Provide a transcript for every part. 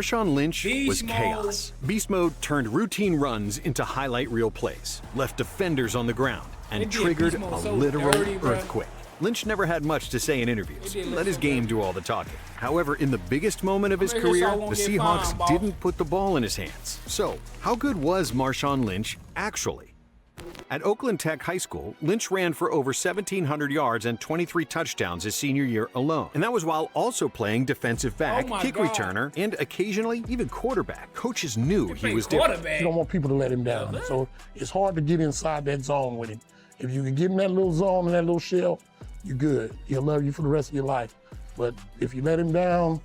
Marshawn Lynch was chaos. Beast mode turned routine runs into highlight reel plays, left defenders on the ground, and triggered a literal earthquake. Lynch never had much to say in interviews. Let his game do all the talking. However, in the biggest moment of his career, the Seahawks didn't put the ball in his hands. So, how good was Marshawn Lynch actually? At Oakland Tech High School, Lynch ran for over 1,700 yards and 23 touchdowns his senior year alone. And that was while also playing defensive back, kick returner, and occasionally even quarterback. Coaches knew he was different. You don't want people to let him down. So it's hard to get inside that zone with him. If you can get in that little zone, in that little shell, you're good. He'll love you for the rest of your life. But if you let him down,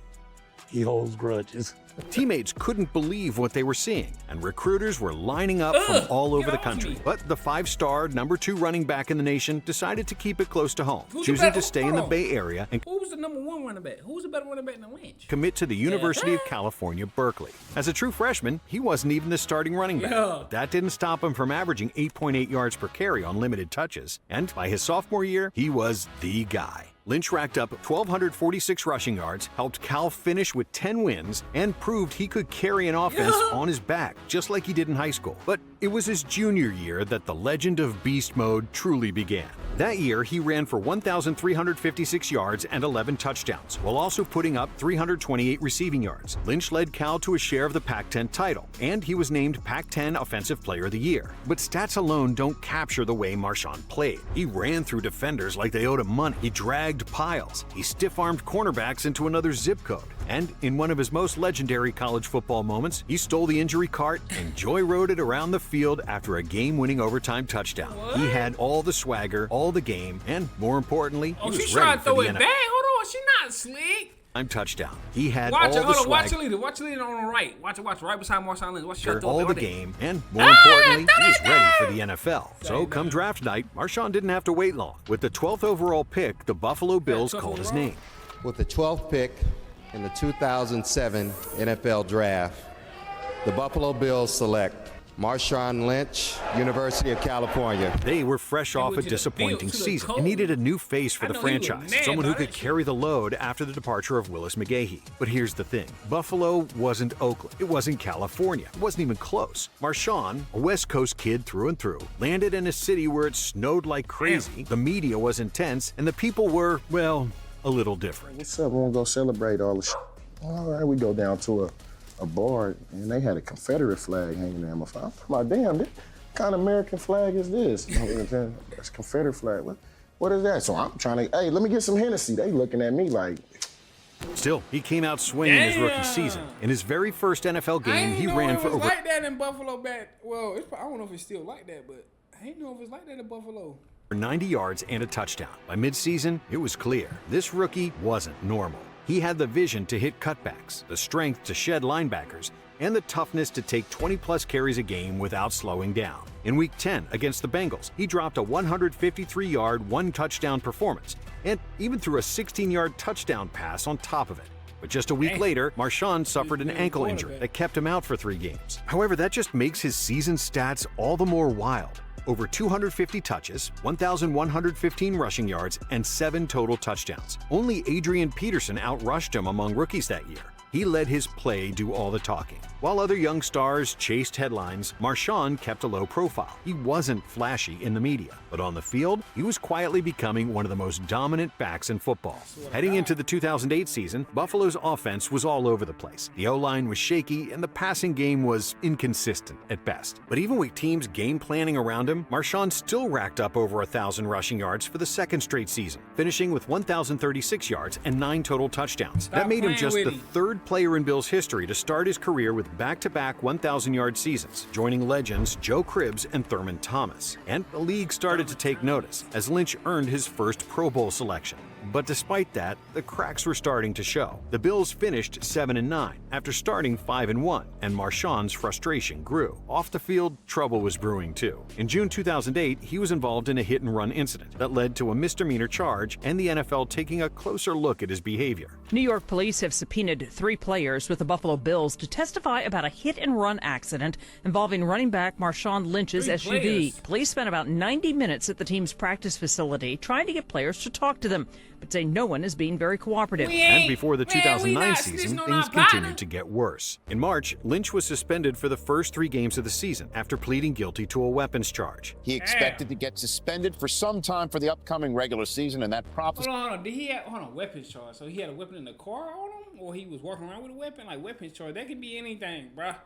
he holds grudges. Teammates couldn't believe what they were seeing, and recruiters were lining up from all over the country. But the 5-star, #2 running back in the nation decided to keep it close to home, choosing to stay in the Bay Area and who's the #1 running back? Who's the better running back than Lynch? Commit to the University of California, Berkeley. As a true freshman, he wasn't even the starting running back. But that didn't stop him from averaging 8.8 yards per carry on limited touches. And by his sophomore year, he was the guy. Lynch racked up 1,246 rushing yards, helped Cal finish with 10 wins, and proved he could carry an offense on his back, just like he did in high school. But it was his junior year that the legend of beast mode truly began. That year, he ran for 1,356 yards and 11 touchdowns, while also putting up 328 receiving yards. Lynch led Cal to a share of the Pac-10 title, and he was named Pac-10 Offensive Player of the Year. But stats alone don't capture the way Marshawn played. He ran through defenders like they owed him money. He dragged piles. He stiff-armed cornerbacks into another zip code. And in one of his most legendary college football moments, he stole the injury cart and joyroded around the field after a game-winning overtime touchdown. He had all the swagger, all the game, and more importantly, he was ready for the NFL. Hold on, she not slick. Touchdown. He had all the swagger. Watch the leader. Watch the leader on the right. Watch right beside Marshawn Lynch. Watch the all the game, and more importantly, he was ready for the NFL. So come draft night, Marshawn didn't have to wait long. With the 12th overall pick, the Buffalo Bills called his name. With the 12th pick in the 2007 NFL Draft, the Buffalo Bills select Marshawn Lynch, University of California. They were fresh off a disappointing season and needed a new face for the franchise, someone who could carry the load after the departure of Willis McGahee. But here's the thing, Buffalo wasn't Oakland, it wasn't California, it wasn't even close. Marshawn, a West Coast kid through and through, landed in a city where it snowed like crazy, the media was intense, and the people were, well, a little different. What's up, we're gonna go celebrate all the shit. All right, we go down to a bar, and they had a Confederate flag hanging there. I'm like, damn, what kind of American flag is this? It's a Confederate flag. What is that? So I'm trying to, hey, let me get some Hennessy. They looking at me like. Still, he came out swinging his rookie season. In his very first NFL game, he ran for over. Like that in Buffalo back. Well, I don't know if it's still like that, but I ain't know if it's like that in Buffalo. 90 yards and a touchdown. By midseason, it was clear this rookie wasn't normal. He had the vision to hit cutbacks, the strength to shed linebackers, and the toughness to take 20-plus carries a game without slowing down. In Week 10 against the Bengals, he dropped a 153-yard, 1-touchdown performance, and even threw a 16-yard touchdown pass on top of it. But just a week later, Marshawn suffered an ankle injury that kept him out for 3 games. However, that just makes his season stats all the more wild. Over 250 touches, 1,115 rushing yards, and 7 total touchdowns. Only Adrian Peterson outrushed him among rookies that year. He let his play do all the talking. While other young stars chased headlines, Marshawn kept a low profile. He wasn't flashy in the media, but on the field, he was quietly becoming one of the most dominant backs in football. Heading into the 2008 season, Buffalo's offense was all over the place. The O-line was shaky, and the passing game was inconsistent at best. But even with teams game planning around him, Marshawn still racked up over 1,000 rushing yards for the second straight season, finishing with 1,036 yards and 9 total touchdowns. That made him just the third player in Bills history to start his career with back-to-back 1,000-yard seasons, joining legends Joe Cribbs and Thurman Thomas. And the league started to take notice as Lynch earned his first Pro Bowl selection. But despite that, the cracks were starting to show. The Bills finished 7-9 after starting 5-1, and Marshawn's frustration grew. Off the field, trouble was brewing too. In June 2008, he was involved in a hit-and-run incident that led to a misdemeanor charge and the NFL taking a closer look at his behavior. New York police have subpoenaed 3 players with the Buffalo Bills to testify about a hit-and-run accident involving running back Marshawn Lynch's SUV. Police spent about 90 minutes at the team's practice facility trying to get players to talk to them. but say no one is being very cooperative. And before the Man, we 2009 not season, snitching on things our partner. continued to get worse. In March, Lynch was suspended for the first 3 games of the season after pleading guilty to a weapons charge. He expected to get suspended for some time for the upcoming regular season, and that prophecy Hold on. Did he have weapons charge? So he had a weapon in the car on him, or he was walking around with a weapon? Like weapons charge, that could be anything, bruh.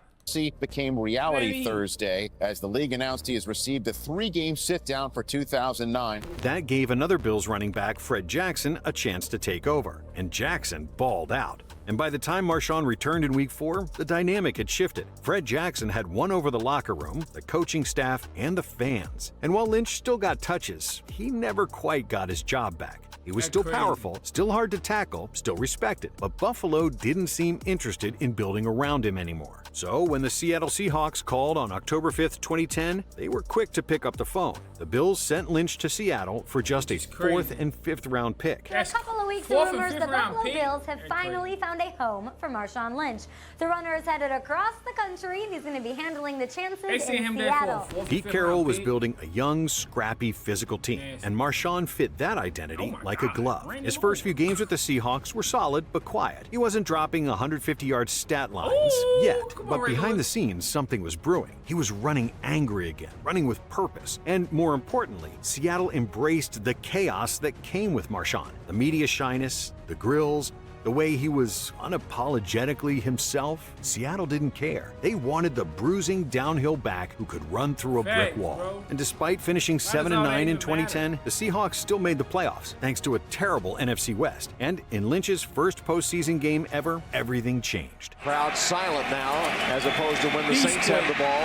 became reality Man. Thursday as the league announced he has received a 3-game sit-down for 2009. That gave another Bills running back, Fred Jackson, a chance to take over, and Jackson balled out. And by the time Marshawn returned in Week 4, the dynamic had shifted. Fred Jackson had won over the locker room, the coaching staff, and the fans. And while Lynch still got touches, he never quite got his job back. He was still powerful, still hard to tackle, still respected, but Buffalo didn't seem interested in building around him anymore. So when the Seattle Seahawks called on October 5th, 2010, they were quick to pick up the phone. The Bills sent Lynch to Seattle for just a 4th and 5th round pick. For a couple of weeks, the rumors the Buffalo Bills have finally found a home for Marshawn Lynch. The runner is headed across the country, and he's going to be handling the chances in Seattle. Pete Carroll was building a young, scrappy, physical team, and Marshawn fit that identity like a glove. His first few games with the Seahawks were solid but quiet. He wasn't dropping 150-yard stat lines yet, but behind the scenes, something was brewing. He was running angry again, running with purpose, and more importantly, Seattle embraced the chaos that came with Marshawn. The media shyness, the grills, the way he was unapologetically himself. Seattle didn't care. They wanted the bruising downhill back who could run through a brick wall. And despite finishing 7-9 in 2010, the Seahawks still made the playoffs thanks to a terrible NFC West. And in Lynch's first postseason game ever, everything changed. Crowd silent now, as opposed to when the Saints had the ball.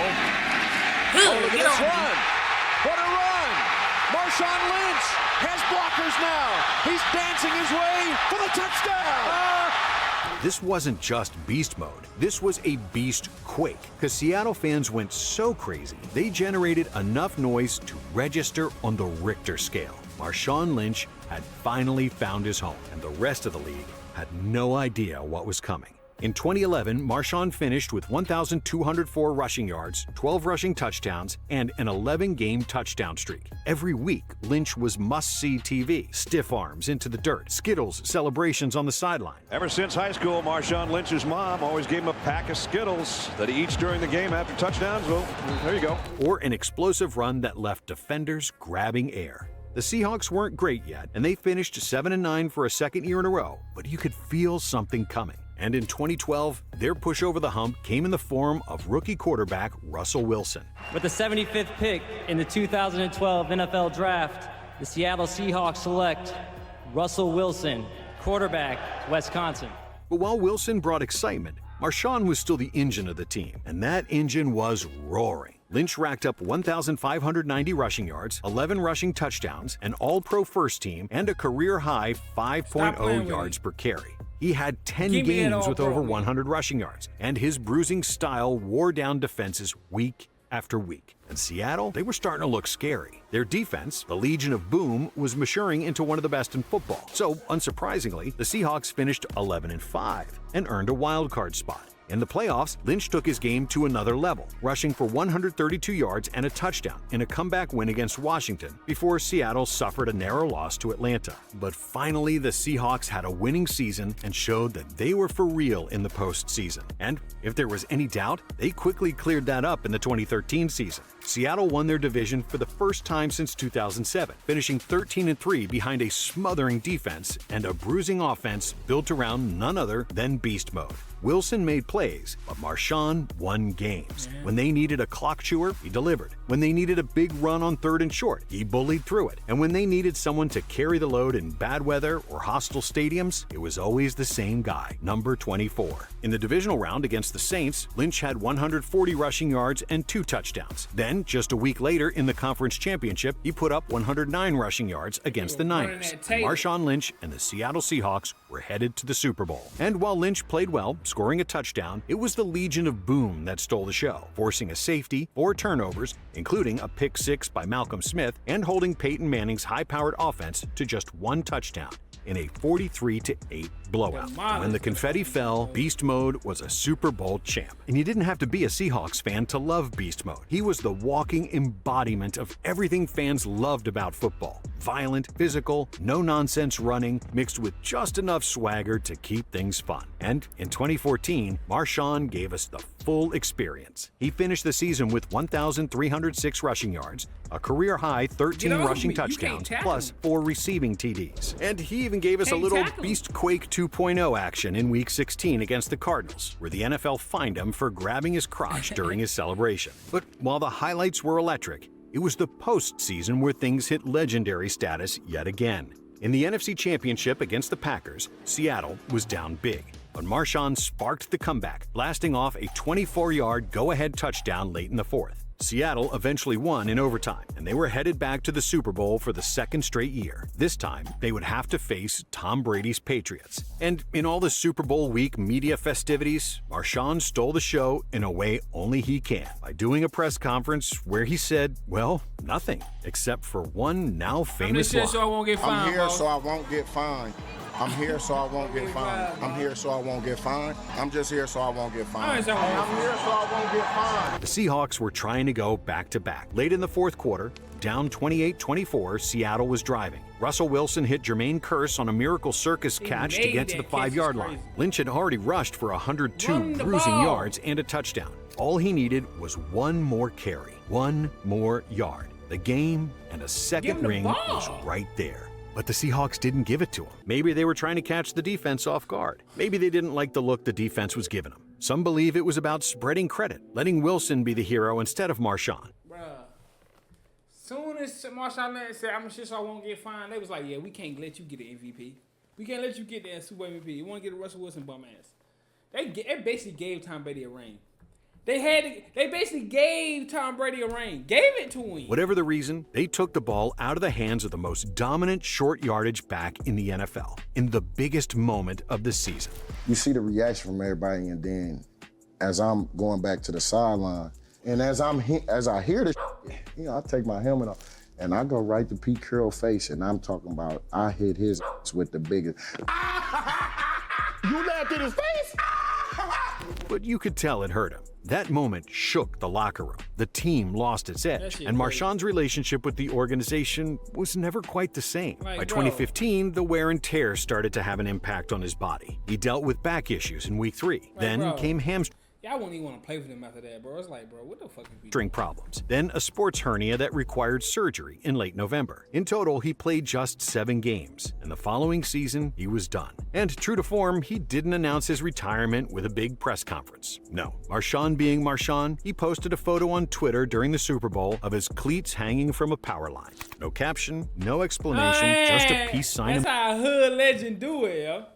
Oh, look at this run! What a run! Marshawn Lynch has blockers now. He's dancing his way for the touchdown. This wasn't just beast mode. This was a beast quake, because Seattle fans went so crazy, they generated enough noise to register on the Richter scale. Marshawn Lynch had finally found his home, and the rest of the league had no idea what was coming. In 2011, Marshawn finished with 1,204 rushing yards, 12 rushing touchdowns, and an 11-game touchdown streak. Every week, Lynch was must-see TV. Stiff arms into the dirt, Skittles celebrations on the sideline. Ever since high school, Marshawn Lynch's mom always gave him a pack of Skittles that he eats during the game after touchdowns. Well, there you go. Or an explosive run that left defenders grabbing air. The Seahawks weren't great yet, and they finished 7-9 for a second year in a row, but you could feel something coming. And in 2012, their push over the hump came in the form of rookie quarterback Russell Wilson. With the 75th pick in the 2012 NFL Draft, the Seattle Seahawks select Russell Wilson, quarterback, Wisconsin. But while Wilson brought excitement, Marshawn was still the engine of the team, and that engine was roaring. Lynch racked up 1,590 rushing yards, 11 rushing touchdowns, an all-pro first team, and a career-high 5.0 yards per carry. He had 10 games with over 100 rushing yards, and his bruising style wore down defenses week after week. And Seattle, they were starting to look scary. Their defense, the Legion of Boom, was maturing into one of the best in football. So, unsurprisingly, the Seahawks finished 11-5 and earned a wild card spot. In the playoffs, Lynch took his game to another level, rushing for 132 yards and a touchdown in a comeback win against Washington before Seattle suffered a narrow loss to Atlanta. But finally, the Seahawks had a winning season and showed that they were for real in the postseason. And if there was any doubt, they quickly cleared that up in the 2013 season. Seattle won their division for the first time since 2007, finishing 13-3 behind a smothering defense and a bruising offense built around none other than beast mode. Wilson made plays, but Marshawn won games. When they needed a clock chewer, he delivered. When they needed a big run on 3rd and short, he bullied through it. And when they needed someone to carry the load in bad weather or hostile stadiums, it was always the same guy, number 24. In the divisional round against the Saints, Lynch had 140 rushing yards and 2 touchdowns. Then, just a week later in the conference championship, he put up 109 rushing yards against the Niners. Marshawn Lynch and the Seattle Seahawks were headed to the Super Bowl. And while Lynch played well, scoring a touchdown, it was the Legion of Boom that stole the show, forcing a safety, 4 turnovers, including a pick 6 by Malcolm Smith, and holding Peyton Manning's high-powered offense to just 1 touchdown in a 43-8 blowout. When the confetti fell, Beast Mode was a Super Bowl champ. And you didn't have to be a Seahawks fan to love Beast Mode. He was the walking embodiment of everything fans loved about football. Violent, physical, no-nonsense running, mixed with just enough swagger to keep things fun. And in 2014, Marshawn gave us the full experience. He finished the season with 1,306 rushing yards, a career-high 13 rushing touchdowns, plus 4 receiving TDs. And he even gave us a little Beast Quake 2.0 action in Week 16 against the Cardinals, where the NFL fined him for grabbing his crotch during his celebration. But while the highlights were electric, it was the postseason where things hit legendary status yet again. In the NFC Championship against the Packers, Seattle was down big, but Marshawn sparked the comeback, blasting off a 24-yard go-ahead touchdown late in the fourth. Seattle eventually won in overtime, and they were headed back to the Super Bowl for the second straight year. This time, they would have to face Tom Brady's Patriots. And in all the Super Bowl week media festivities, Marshawn stole the show in a way only he can, by doing a press conference where he said, well, nothing, except for one now famous line. So I won't get fined, I'm here so I won't get fined. I'm here so I won't get fined. I'm here so I won't get fined. I'm just here so I won't get fined. I'm here so I won't get fined. The Seahawks were trying to go back-to-back. Late in the fourth quarter, down 28-24, Seattle was driving. Russell Wilson hit Jermaine Kearse on a Miracle Circus catch to get to the 5-yard line. Lynch had already rushed for 102 bruising yards and a touchdown. All he needed was one more carry, one more yard. The game and a second ring was right there. But the Seahawks didn't give it to him. Maybe they were trying to catch the defense off guard. Maybe they didn't like the look the defense was giving them. Some believe it was about spreading credit, letting Wilson be the hero instead of Marshawn. Bruh, soon as Marshawn Lynch said, I'm sure so I won't get fined, they was like, yeah, we can't let you get an MVP. We can't let you get the Super Bowl MVP. You want to get a Russell Wilson bum ass. They basically gave Tom Brady a ring. They basically gave Tom Brady a ring. Gave it to him. Whatever the reason, they took the ball out of the hands of the most dominant short yardage back in the NFL in the biggest moment of the season. You see the reaction from everybody, and then as I'm going back to the sideline, and as I hear this, I take my helmet off and I go right to Pete Carroll's face, and I'm talking about I hit his with the biggest. You laughed in his face? But you could tell it hurt him. That moment shook the locker room. The team lost its edge, and Marshawn's relationship with the organization was never quite the same. By 2015, the wear and tear started to have an impact on his body. He dealt with back issues in Week 3. Then came hamstring. I wouldn't even want to play for them after that, bro. It's like, bro, what the fuck is string problems. Then a sports hernia that required surgery in late November. In total, he played just 7 games, and the following season, he was done. And true to form, he didn't announce his retirement with a big press conference. No, Marshawn being Marshawn, he posted a photo on Twitter during the Super Bowl of his cleats hanging from a power line. No caption, no explanation, just a peace sign. That's how a hood legend do it, yo.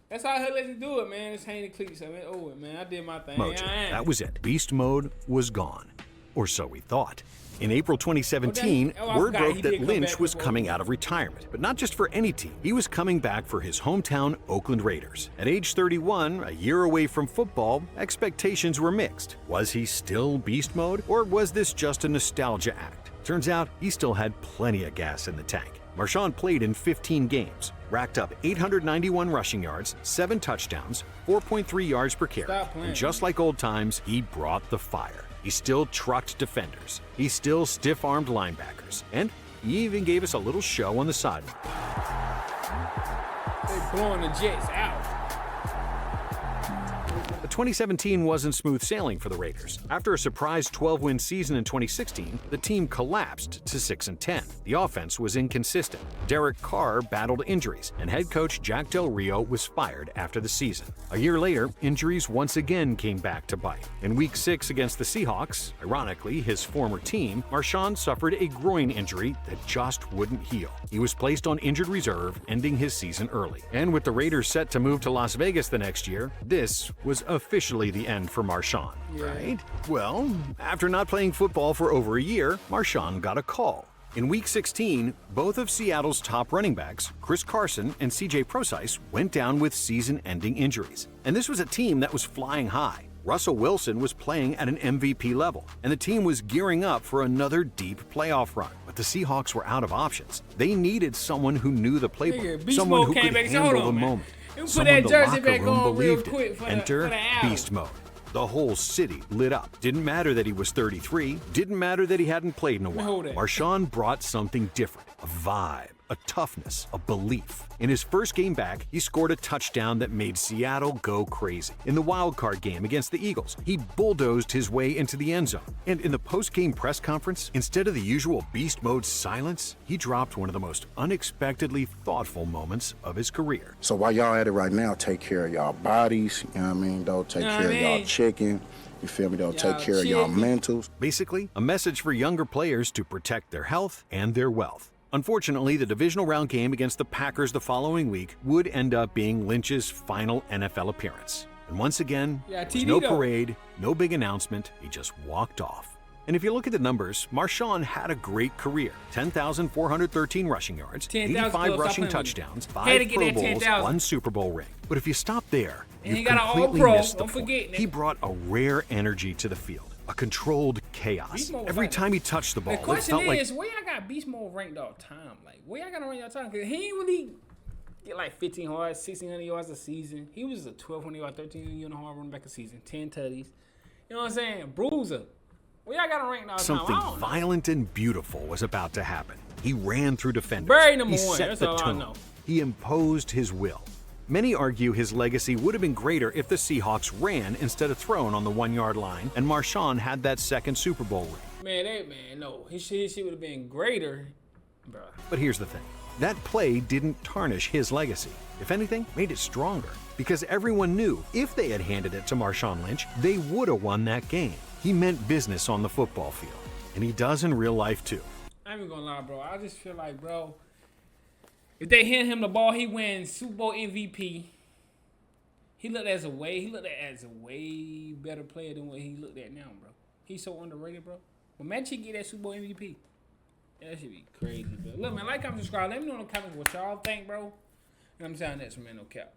That's how I heard let's do it, man. It's hanging the cleats. I mean, oh, man, I did my thing. That was it. Beast mode was gone. Or so we thought. In April 2017, word broke that Lynch was coming out of retirement. But not just for any team. He was coming back for his hometown Oakland Raiders. At age 31, a year away from football, expectations were mixed. Was he still beast mode? Or was this just a nostalgia act? Turns out he still had plenty of gas in the tank. Marshawn played in 15 games, racked up 891 rushing yards, 7 touchdowns, 4.3 yards per carry. And just like old times, he brought the fire. He still trucked defenders. He still stiff-armed linebackers. And he even gave us a little show on the sideline. They're blowing the Jets out. 2017 wasn't smooth sailing for the Raiders. After a surprise 12-win season in 2016, the team collapsed to 6-10. The offense was inconsistent. Derek Carr battled injuries, and head coach Jack Del Rio was fired after the season. A year later, injuries once again came back to bite. In Week 6 against the Seahawks, ironically his former team, Marshawn suffered a groin injury that just wouldn't heal. He was placed on injured reserve, ending his season early. And with the Raiders set to move to Las Vegas the next year, this was officially the end for Marshawn, right? Well, after not playing football for over a year, Marshawn got a call. In Week 16, both of Seattle's top running backs, Chris Carson and C.J. Prosise, went down with season-ending injuries. And this was a team that was flying high. Russell Wilson was playing at an MVP level, and the team was gearing up for another deep playoff run. But the Seahawks were out of options. They needed someone who knew the playbook, someone who could handle the moment. Someone the locker room believed in. Enter Beast Mode. The whole city lit up. Didn't matter that he was 33. Didn't matter that he hadn't played in a while. Marshawn brought something different. a vibe, a toughness, a belief. In his first game back, he scored a touchdown that made Seattle go crazy. In the wildcard game against the Eagles, he bulldozed his way into the end zone. And in the post-game press conference, instead of the usual beast mode silence, he dropped one of the most unexpectedly thoughtful moments of his career. So while y'all at it right now, take care of y'all bodies, you know what I mean? Don't take care of y'all chicken. You feel me? Don't take care of y'all mentals. Basically, a message for younger players to protect their health and their wealth. Unfortunately, the divisional round game against the Packers the following week would end up being Lynch's final NFL appearance. And once again, there was no parade, no big announcement, he just walked off. And if you look at the numbers, Marshawn had a great career. 10,413 rushing yards, 85 rushing touchdowns, 5 Pro Bowls, 1 Super Bowl ring. But if you stop there, you completely missed the point. He brought a rare energy to the field, a controlled chaos. Every time he touched the ball, it felt like... The question is, where y'all got Beast Mode ranked all the time? Like, where y'all got him ranked all the time? Because he ain't really get like 1,500 yards, 1,600 yards a season. He was a 1,200 yard, 1,300 yard running back a season, 10 tutties. You know what I'm saying? Bruiser. Well, y'all got him ranked all the time. Something violent and beautiful was about to happen. He ran through defenders. He set the tone. He imposed his will. Many argue his legacy would have been greater if the Seahawks ran instead of thrown on the 1-yard line, and Marshawn had that second Super Bowl ring. No. His shit would have been greater, bro. But here's the thing. That play didn't tarnish his legacy. If anything, made it stronger. Because everyone knew if they had handed it to Marshawn Lynch, they would have won that game. He meant business on the football field. And he does in real life, too. I ain't even gonna lie, bro. I just feel like, bro, if they hand him the ball, he wins Super Bowl MVP. He looked as a way better player than what he looked at now, bro. He's so underrated, bro. But man, he get that Super Bowl MVP. That should be crazy, bro. Look, man, like, comment, subscribe. Let me know in the comments what y'all think, bro. And I'm saying that's from Man No Cap.